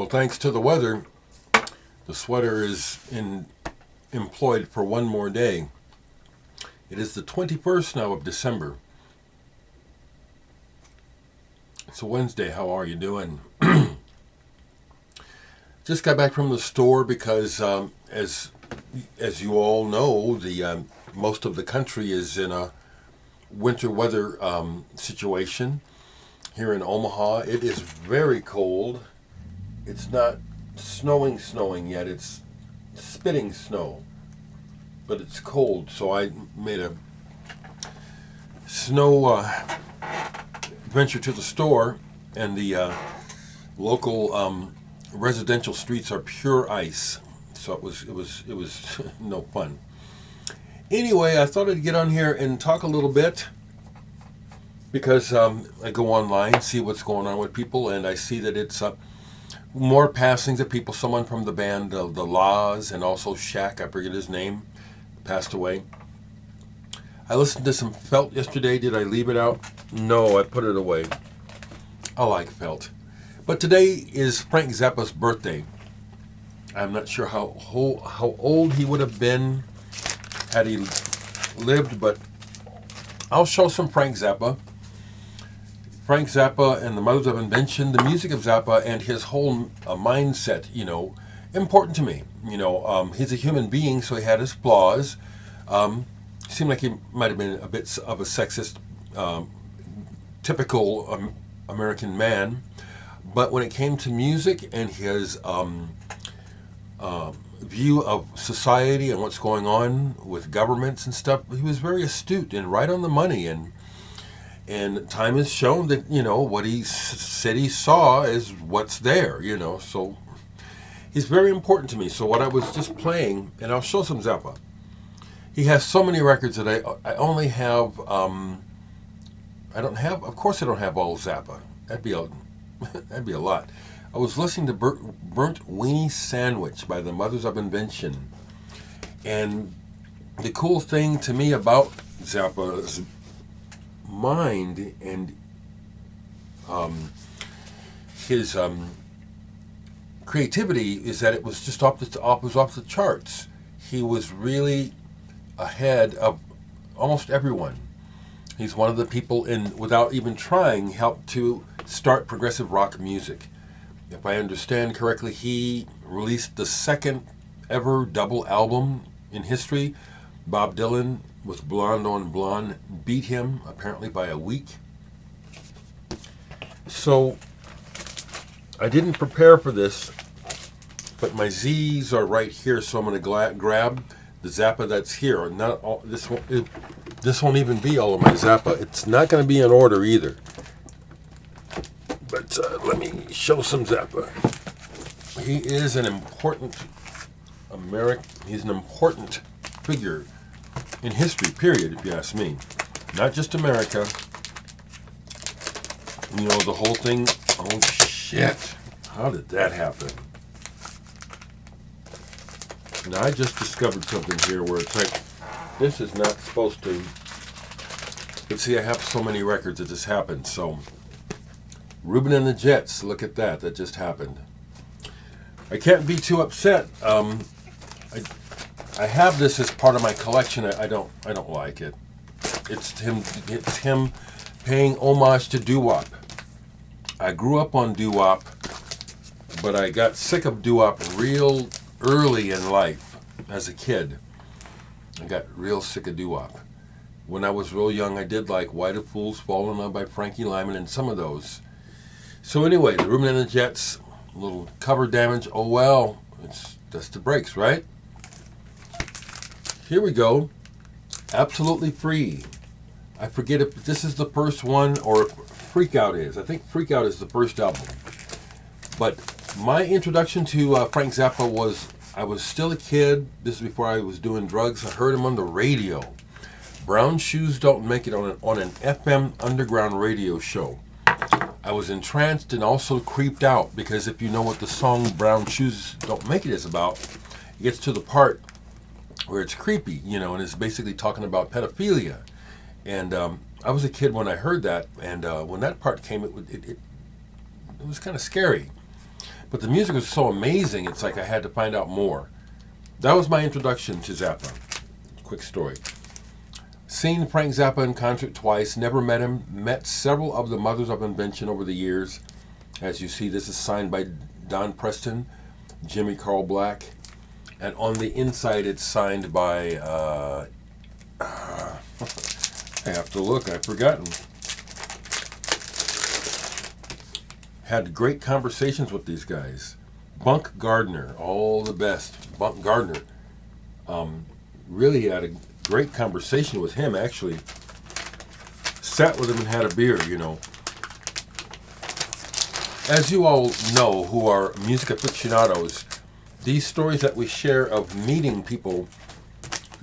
Well, thanks to the weather, the sweater is employed for one more day. It is the 21st now of December. It's a Wednesday. How are you doing? Just got back from the store because, as you all know, the most of the country is in a winter weather situation. Here in Omaha, it is very cold. It's not snowing yet. It's spitting snow, but it's cold. So I made a snow venture to the store, and the local residential streets are pure ice. So it was no fun. Anyway, I thought I'd get on here and talk a little bit because I go online, see what's going on with people, and I see that it's more passings of people. Someone from the band The Laws, and also Shaq, I forget his name, passed away. I listened to some Felt yesterday. Did I leave it out? No, I put it away. I like Felt. But today is Frank Zappa's birthday. I'm not sure how old he would have been had he lived, but I'll show some Frank Zappa. Frank Zappa and the Mothers of Invention, the music of Zappa, and his whole mindset, important to me. He's a human being, so he had his flaws. Seemed like he might have been a bit of a sexist, typical American man. But when it came to music and his view of society and what's going on with governments and stuff, he was very astute and right on the money. And time has shown that, what he said he saw is what's there, So he's very important to me. So what I was just playing, and I'll show some Zappa. He has so many records that I only have, of course I don't have all Zappa. That'd be a lot. I was listening to Burnt Weenie Sandwich by the Mothers of Invention. And the cool thing to me about Zappa's mind and his creativity is that it was just off the charts. He was really ahead of almost everyone. He's one of the people without even trying, helped to start progressive rock music. If I understand correctly, he released the second ever double album in history. Bob Dylan with Blonde on Blonde beat him apparently by a week. So I didn't prepare for this, but my Z's are right here, so I'm going to grab the Zappa that's here. Not all, this won't even be all of my Zappa. It's not going to be in order either. But let me show some Zappa. He is an important He's an important figure in history, period, if you ask me. Not just America. The whole thing. Oh, shit. How did that happen? Now, I just discovered something here where it's like, this is not supposed to. But see, I have so many records that this happened. So, Reuben and the Jets, look at that. That just happened. I can't be too upset. I have this as part of my collection. I don't like it. It's him paying homage to doo-wop. I grew up on doo-wop, but I got sick of doo-wop real early in life as a kid. I got real sick of doo-wop. When I was real young, I did like Why Do Fools Fall in Love by Frankie Lyman and some of those. So anyway, the Reuben and the Jets, a little cover damage. Oh well, that's the breaks, right? Here we go. Absolutely Free. I forget if this is the first one or if Freak Out is. I think Freak Out is the first album. But my introduction to Frank Zappa was, I was still a kid. This is before I was doing drugs. I heard him on the radio. Brown Shoes Don't Make It on an FM underground radio show. I was entranced and also creeped out because if you know what the song Brown Shoes Don't Make It is about, it gets to the part where it's creepy, and it's basically talking about pedophilia. And I was a kid when I heard that, and when that part came, it was kind of scary. But the music was so amazing, it's like I had to find out more. That was my introduction to Zappa. Quick story. Seen Frank Zappa in concert twice, never met him, met several of the mothers of Invention over the years. As you see, this is signed by Don Preston, Jimmy Carl Black, and on the inside it's signed by, I have to look, I've forgotten. Had great conversations with these guys. Bunk Gardner, all the best. Bunk Gardner. Really had a great conversation with him, actually. Sat with him and had a beer, you know. As you all know who are music aficionados, these stories that we share of meeting people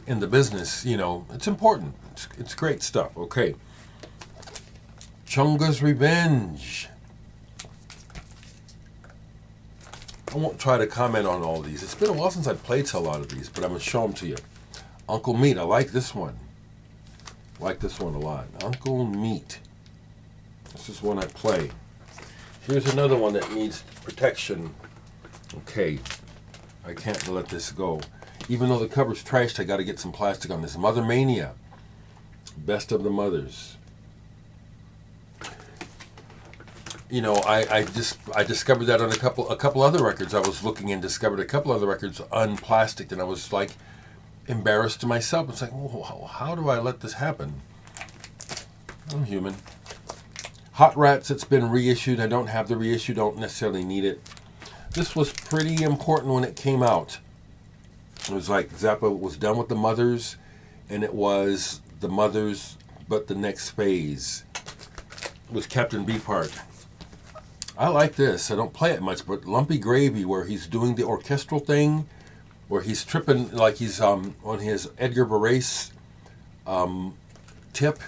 in the business, you know, it's important. It's great stuff. Okay. Chunga's Revenge. I won't try to comment on all these. It's been a while since I played a lot of these, but I'm going to show them to you. Uncle Meat, I like this one. I like this one a lot. Uncle Meat. This is one I play. Here's another one that needs protection. Okay, I can't let this go. Even though the cover's trashed, I got to get some plastic on this. Mother Mania. Best of the Mothers. You know, I discovered that on a couple other records. I was looking and discovered a couple other records unplastic, and I was like embarrassed to myself. It's like, oh, how do I let this happen? I'm human. Hot Rats, it's been reissued. I don't have the reissue, don't necessarily need it. This was pretty important when it came out. It was like Zappa was done with the Mothers, and it was the Mothers, but the next phase was Captain Beefheart. I like this. I don't play it much, but Lumpy Gravy, where he's doing the orchestral thing, where he's tripping like he's on his Edgar Varese tip.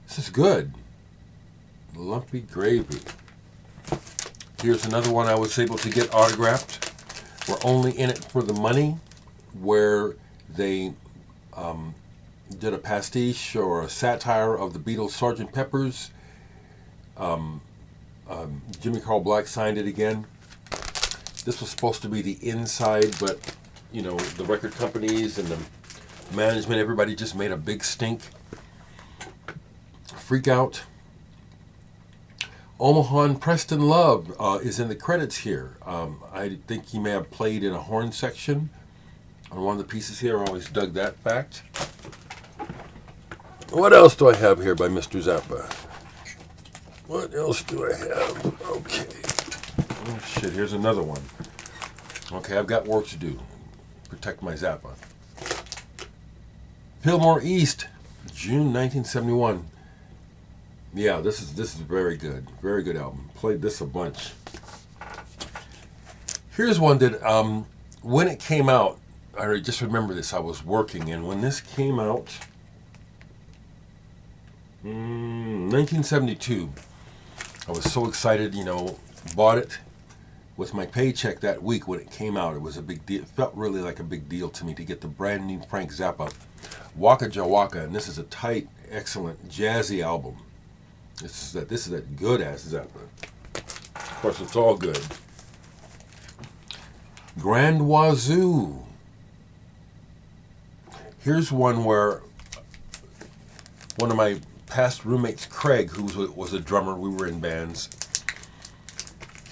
This is good. Lumpy Gravy. Here's another one I was able to get autographed. We're only in it for the money, where they did a pastiche or a satire of the Beatles' Sgt. Pepper's. Jimmy Carl Black signed it again. This was supposed to be the inside, but you know, the record companies and the management, everybody just made a big stink. Freak Out. Omaha and Preston Love is in the credits here. I think he may have played in a horn section on one of the pieces here. I always dug that fact. What else do I have here by Mr. Zappa? What else do I have? Okay. Oh, shit, here's another one. Okay, I've got work to do. Protect my Zappa. Fillmore East, June 1971. Yeah, this is very good. Very good album. Played this a bunch. Here's one that, when it came out, I just remember this. I was working, and when this came out, 1972, I was so excited, you know, bought it with my paycheck that week when it came out. It was a big deal. It felt really like a big deal to me to get the brand new Frank Zappa, Waka Jawaka, and this is a tight, excellent, jazzy album. This is that good-ass Zappa. Of course, it's all good. Grand Wazoo. Here's one where one of my past roommates, Craig, who was a drummer, we were in bands,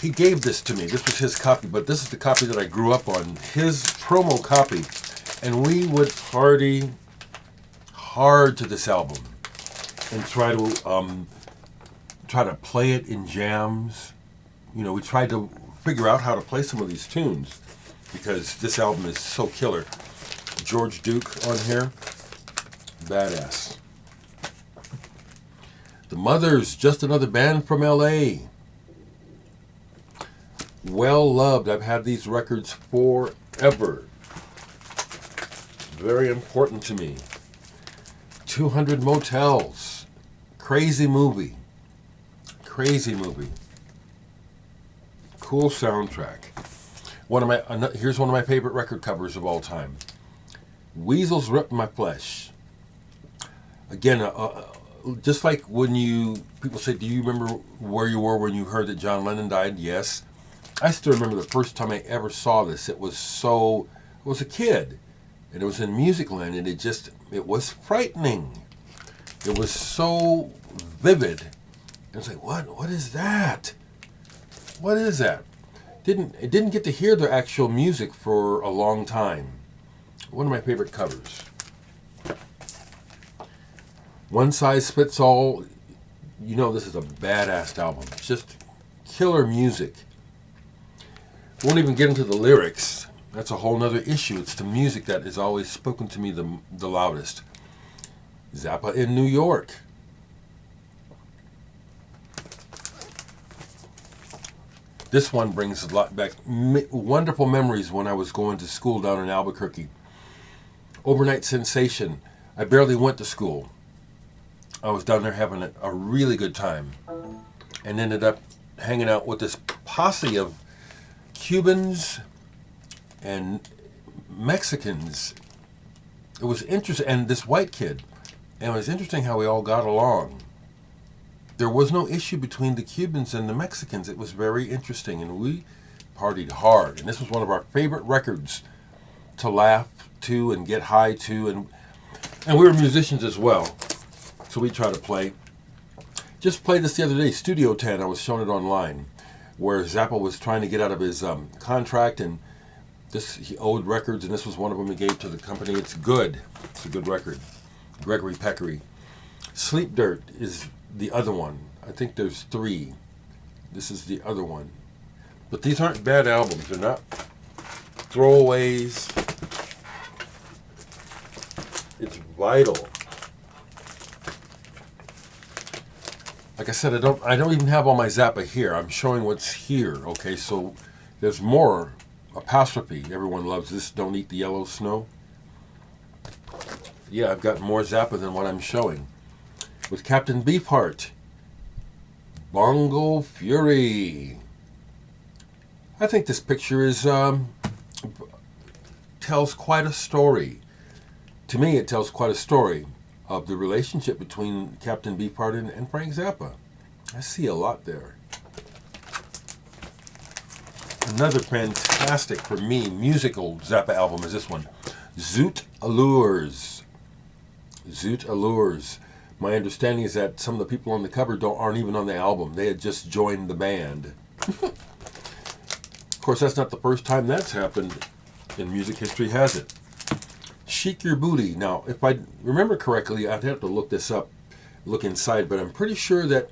he gave this to me. This was his copy, but this is the copy that I grew up on, his promo copy. And we would party hard to this album and try to play it in jams. You know, we tried to figure out how to play some of these tunes because this album is so killer. George Duke on here, badass. The Mothers, Just Another Band from L.A. Well loved. I've had these records forever. Very important to me. 200 Motels. Crazy movie. Crazy movie. Cool soundtrack. Here's one of my favorite record covers of all time. Weasels Ripped My Flesh. Again, just like when people say, do you remember where you were when you heard that John Lennon died? Yes. I still remember the first time I ever saw this. It was a kid, and it was in Musicland, and it was frightening. It was so vivid. It was like, what is that? What is that? Didn't get to hear the actual music for a long time. One of my favorite covers. One Size Fits All. You know this is a badass album. It's just killer music. Won't even get into the lyrics. That's a whole nother issue. It's the music that has always spoken to me the loudest. Zappa in New York. This one brings a lot back. Wonderful memories when I was going to school down in Albuquerque. Overnight sensation. I barely went to school. I was down there having a really good time. And ended up hanging out with this posse of Cubans and Mexicans. It was interesting. And this white kid. And it was interesting how we all got along. There was no issue between the Cubans and the Mexicans. It was very interesting, and we partied hard. And this was one of our favorite records to laugh to and get high to. And we were musicians as well, so we tried to play. Just played this the other day, Studio 10. I was showing it online, where Zappa was trying to get out of his contract, and he owed records, and this was one of them he gave to the company. It's good. It's a good record. Gregory Peccary. Sleep Dirt is the other one. I think there's 3. This is the other one. But these aren't bad albums. They're not throwaways. It's vital. Like I said, I don't even have all my Zappa here. I'm showing what's here. Okay, so there's more. Apostrophe. Everyone loves this. Don't eat the yellow snow. Yeah, I've got more Zappa than what I'm showing. With Captain Beefheart. Bongo Fury. I think this picture tells quite a story. To me, it tells quite a story of the relationship between Captain Beefheart and Frank Zappa. I see a lot there. Another fantastic, for me, musical Zappa album is this one. Zoot Allures. Zoot Allures. My understanding is that some of the people on the cover aren't even on the album. They had just joined the band. Of course, that's not the first time that's happened in music history, has it? Shake Your Booty. Now, if I remember correctly, I'd have to look this up, look inside, but I'm pretty sure that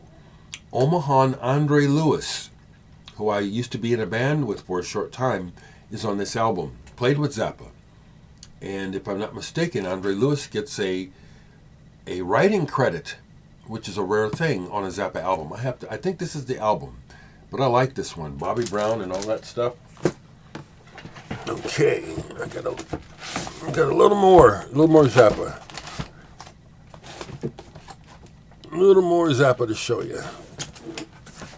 Omaha Andre Lewis, who I used to be in a band with for a short time, is on this album. Played with Zappa. And if I'm not mistaken, Andre Lewis gets a writing credit, which is a rare thing on a Zappa album. I think this is the album, but I like this one. Bobby Brown and all that stuff. Okay, I got a little more Zappa. A little more Zappa to show you.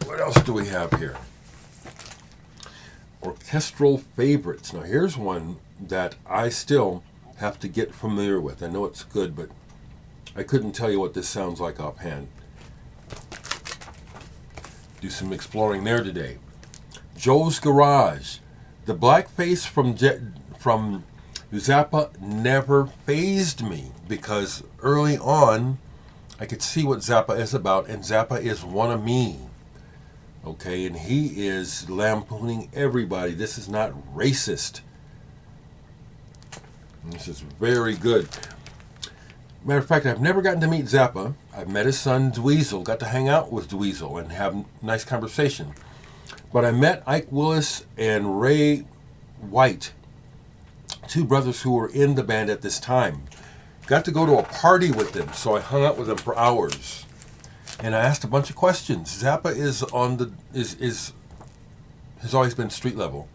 What else do we have here? Orchestral favorites. Now here's one that I still have to get familiar with. I know it's good, but I couldn't tell you what this sounds like offhand. Do some exploring there today. Joe's Garage. The blackface from Zappa never fazed me, because early on I could see what Zappa is about, and Zappa is one of me. Okay, and he is lampooning everybody. This is not racist. This is very good. Matter of fact, I've never gotten to meet Zappa. I've met his son Dweezil, got to hang out with Dweezil and have nice conversation. But I met Ike Willis and Ray White, 2 brothers who were in the band at this time. Got to go to a party with them, so I hung out with them for hours. And I asked a bunch of questions. Zappa has always been street level.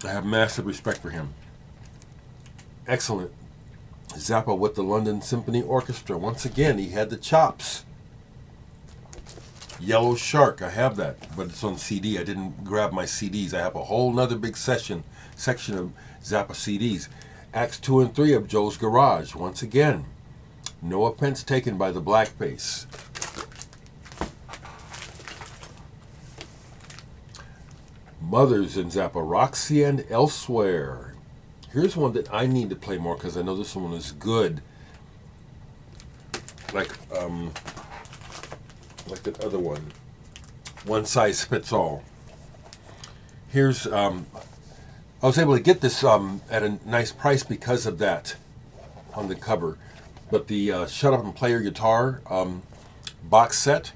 I have massive respect for him. Excellent. Zappa with the London Symphony Orchestra. Once again, he had the chops. Yellow Shark, I have that, but it's on CD. I didn't grab my CDs. I have a whole nother big section of Zappa CDs. Acts 2 and 3 of Joe's Garage. Once again, no offense taken by the blackface. Mothers in Zappa, Roxy and Elsewhere. Here's one that I need to play more because I know this one is good. Like that other one. One Size Fits All. Here's, I was able to get this at a nice price because of that on the cover. But the Shut Up and Play Your Guitar box set,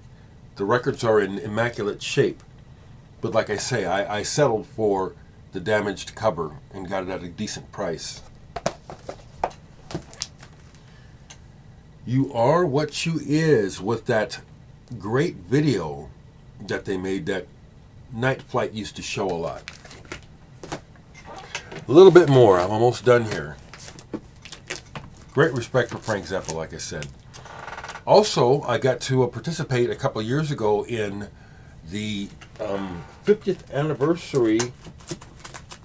the records are in immaculate shape. But like I say, I settled for the damaged cover and got it at a decent price. You Are What You Is, with that great video that they made that Night Flight used to show a lot. A little bit more. I'm almost done here. Great respect for Frank Zappa, like I said. Also, I got to participate a couple of years ago in the 50th anniversary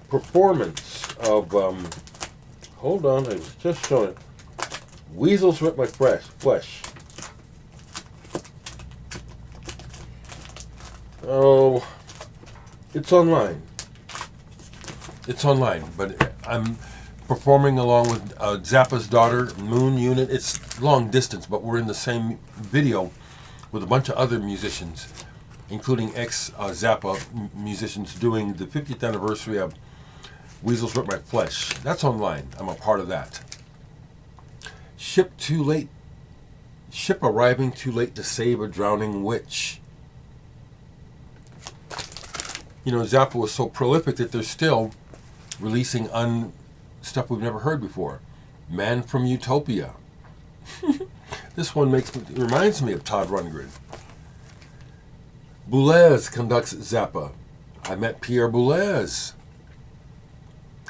performance of, hold on, I was just showing it. Weasels Rip My Flesh. Oh, it's online. It's online, but I'm performing along with Zappa's daughter, Moon Unit. It's long distance, but we're in the same video with a bunch of other musicians, including ex-Zappa musicians, doing the 50th anniversary of Weasels Rip My Flesh. That's online. I'm a part of that. Ship arriving too late to save a drowning witch. You know, Zappa was so prolific that they're still releasing stuff we've never heard before. Man from Utopia. This one reminds me of Todd Rundgren. Boulez conducts Zappa. I met Pierre Boulez.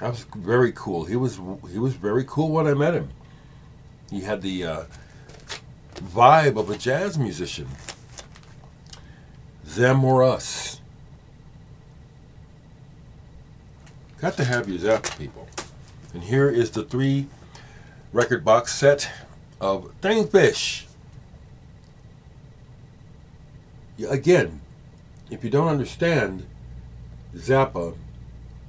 That was very cool. He was very cool when I met him. He had the vibe of a jazz musician. Them or Us. Got to have your Zappa, people. And here is the 3-record box set of Dang Fish. Again, if you don't understand Zappa,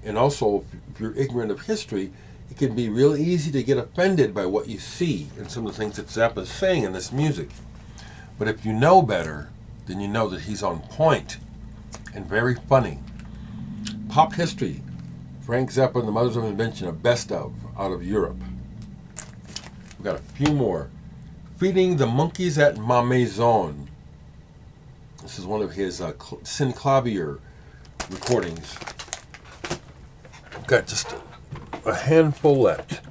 and also if you're ignorant of history, it can be real easy to get offended by what you see and some of the things that Zappa's saying in this music. But if you know better, then you know that he's on point and very funny. Pop history. Frank Zappa and the Mothers of Invention, a best of out of Europe. We've got a few more. Feeding the Monkeys at Ma Maison. This is one of his synclavier recordings. I've got just a handful left.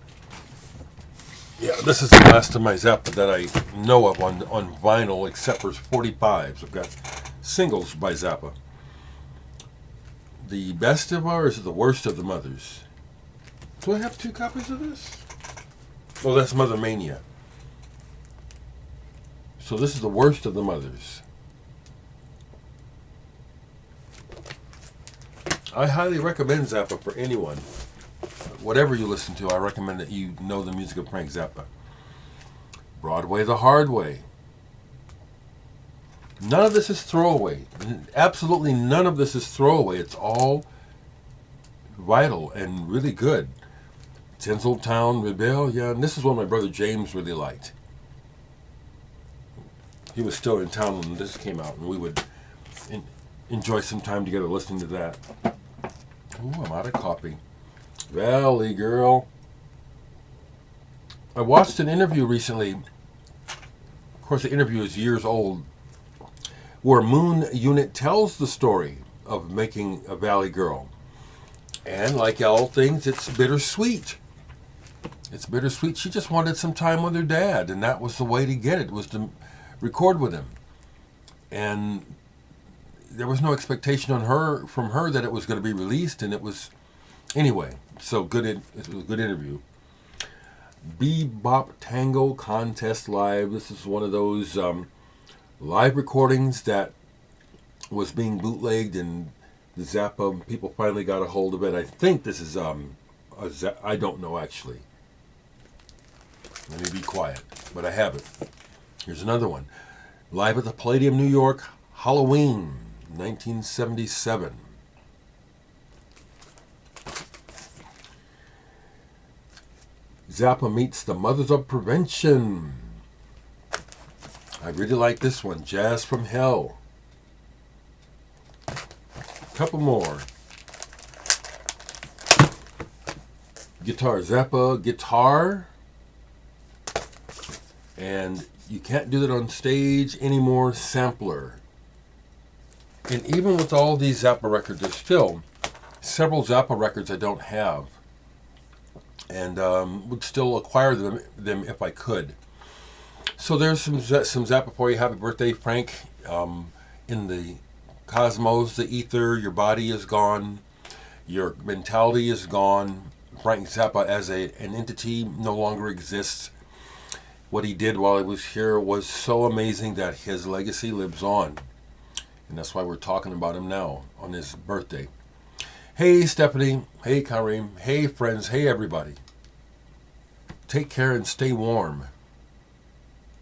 Yeah, this is the last of my Zappa that I know of on vinyl, except for 45s. I've got singles by Zappa. The best of ours is the worst of the mothers. Do I have 2 copies of this? Oh, that's Mother Mania. So this is the worst of the mothers. I highly recommend Zappa for anyone. Whatever you listen to, I recommend that you know the music of Frank Zappa. Broadway the Hard Way. None of this is throwaway. Absolutely none of this is throwaway. It's all vital and really good. Tinseltown Rebellion. And this is one my brother James really liked. He was still in town when this came out, and we would enjoy some time together listening to that. Ooh, I'm out of copy. Valley Girl. I watched an interview recently. Of course, the interview is years old, where Moon Unit tells the story of making a Valley Girl. And like all things, it's bittersweet. It's bittersweet. She just wanted some time with her dad, and that was the way to get it, was to record with him. And there was no expectation from her that it was going to be released, and it was, anyway, so good. It was a good interview. Bebop Tango Contest Live. This is one of those live recordings that was being bootlegged, and the Zappa people finally got a hold of it. I think this is I don't know actually. Let me be quiet, but I have it. Here's another one. Live at the Palladium, New York, Halloween, 1977. Zappa meets the Mothers of Prevention. I really like this one. Jazz from Hell. Couple more. Guitar, Zappa guitar. And you can't do that on stage anymore, sampler. And even with all these Zappa records, there's still several Zappa records I don't have. And would still acquire them if I could. So there's some Zappa for you. Happy birthday, Frank. In the cosmos, the ether, your body is gone. Your mentality is gone. Frank Zappa as an entity no longer exists. What he did while he was here was so amazing that his legacy lives on. And that's why we're talking about him now on his birthday. Hey, Stephanie. Hey, Kareem. Hey, friends. Hey, everybody. Take care and stay warm.